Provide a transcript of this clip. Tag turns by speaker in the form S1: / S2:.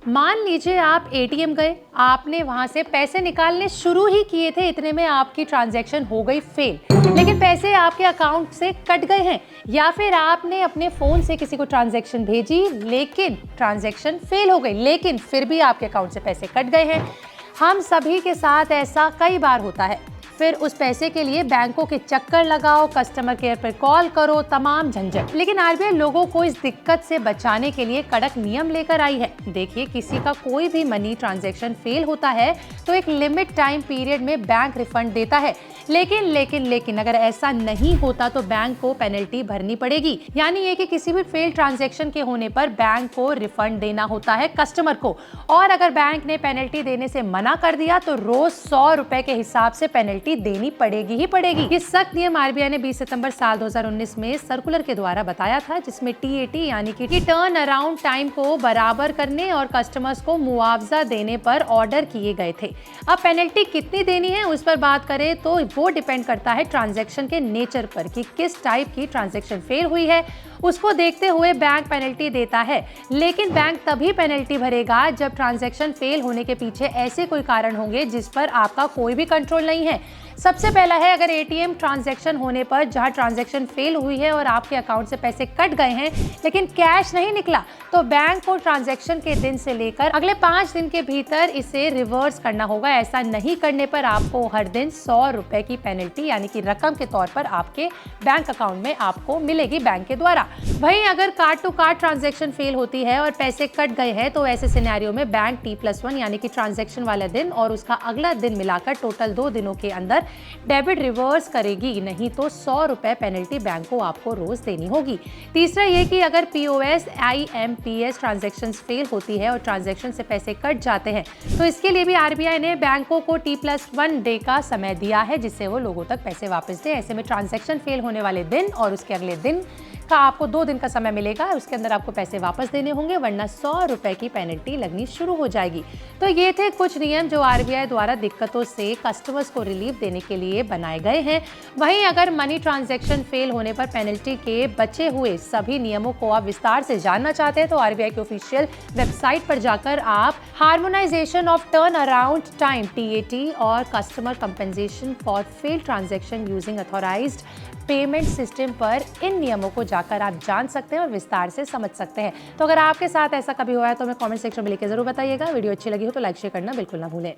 S1: मान लीजिए आप एटीएम गए, आपने वहां से पैसे निकालने शुरू ही किए थे, इतने में आपकी ट्रांजैक्शन हो गई फेल, लेकिन पैसे आपके अकाउंट से कट गए हैं। या फिर आपने अपने फोन से किसी को ट्रांजैक्शन भेजी लेकिन ट्रांजैक्शन फेल हो गई, लेकिन फिर भी आपके अकाउंट से पैसे कट गए हैं। हम सभी के साथ ऐसा कई बार होता है। फिर उस पैसे के लिए बैंकों के चक्कर लगाओ, कस्टमर केयर पर कॉल करो, तमाम झंझट। लेकिन आरबीआई लोगों को इस दिक्कत से बचाने के लिए कड़क नियम लेकर आई है। देखिए, किसी का कोई भी मनी ट्रांजैक्शन फेल होता है तो एक लिमिट टाइम पीरियड में बैंक रिफंड देता है। लेकिन अगर ऐसा नहीं होता तो बैंक को पेनल्टी भरनी पड़ेगी। यानी ये कि किसी भी फेल ट्रांजैक्शन के होने पर बैंक को रिफंड देना होता है कस्टमर को। और अगर बैंक ने पेनल्टी देने से मना कर दिया तो रोज 100 रुपए के हिसाब से पेनल्टी देनी पड़ेगी ही पड़ेगी। ये सख्त नियम आरबीआई ने 20 सितंबर साल 2019 में सर्कुलर के द्वारा बताया था, जिसमें टीएटी यानी कि टर्न अराउंड टाइम को बराबर करने और कस्टमर्स को मुआवजा देने पर ऑर्डर किए गए थे। अब पेनल्टी कितनी देनी है उस पर बात करें तो वो डिपेंड करता है ट्रांजैक्शन के नेचर पर कि किस टाइप की ट्रांजैक्शन फेल हुई है। उसको देखते हुए बैंक पेनल्टी देता है, लेकिन बैंक तभी पेनल्टी भरेगा जब ट्रांजैक्शन फेल होने के पीछे ऐसे कोई कारण होंगे जिस पर आपका कोई भी कंट्रोल नहीं है। सबसे पहला है, अगर एटीएम ट्रांजैक्शन होने पर जहां ट्रांजैक्शन फेल हुई है और आपके अकाउंट से पैसे कट गए हैं लेकिन कैश नहीं निकला, तो बैंक को ट्रांजैक्शन के दिन से लेकर अगले 5 दिन के भीतर इसे रिवर्स करना होगा। ऐसा नहीं करने पर आपको हर दिन 100 रुपए की पेनल्टी यानी कि रकम के तौर पर आपके बैंक अकाउंट में आपको मिलेगी बैंक के द्वारा। वहीं अगर card to card transaction fail होती है और पैसे कट गए हैं तो ऐसे सिनेरियो में बैंक T+1 यानी कि ट्रांजैक्शन वाला दिन और उसका अगला दिन मिलाकर टोटल 2 दिनों के अंदर डेबिट रिवर्स करेगी, नहीं तो 100 रुपए पेनल्टी बैंक को आपको रोज देनी होगी। तीसरा ये कि अगर पीओएस IMPS ट्रांजैक्शन फेल होती है और ट्रांजैक्शन से पैसे कट जाते हैं तो इसके लिए भी आरबीआई ने बैंकों को T+1 डे का समय दिया है, जिससे वो लोगों तक पैसे वापस दे। ऐसे में ट्रांजैक्शन फेल होने वाले दिन और उसके अगले दिन का आपको 2 दिन का समय मिलेगा, उसके अंदर आपको पैसे वापस देने होंगे, वरना 100 रुपए की पेनल्टी लगनी शुरू हो जाएगी। तो ये थे कुछ नियम जो आरबीआई द्वारा दिक्कतों से कस्टमर्स को रिलीफ देने के लिए बनाए गए हैं। वहीं अगर मनी ट्रांजैक्शन फेल होने पर पेनल्टी के बचे हुए सभी नियमों को आप विस्तार से जानना चाहते हैं तो आरबीआई के ऑफिशियल वेबसाइट पर जाकर आप harmonisation of turn around time TAT और customer compensation for fail transaction using authorised payment system पर इन नियमों को जाकर आप जान सकते हैं और विस्तार से समझ सकते हैं। तो अगर आपके साथ ऐसा कभी हुआ है तो हमें कमेंट सेक्शन में लिख के जरूर बताइएगा। वीडियो अच्छी लगी हो तो लाइक शेयर करना बिल्कुल ना भूलें।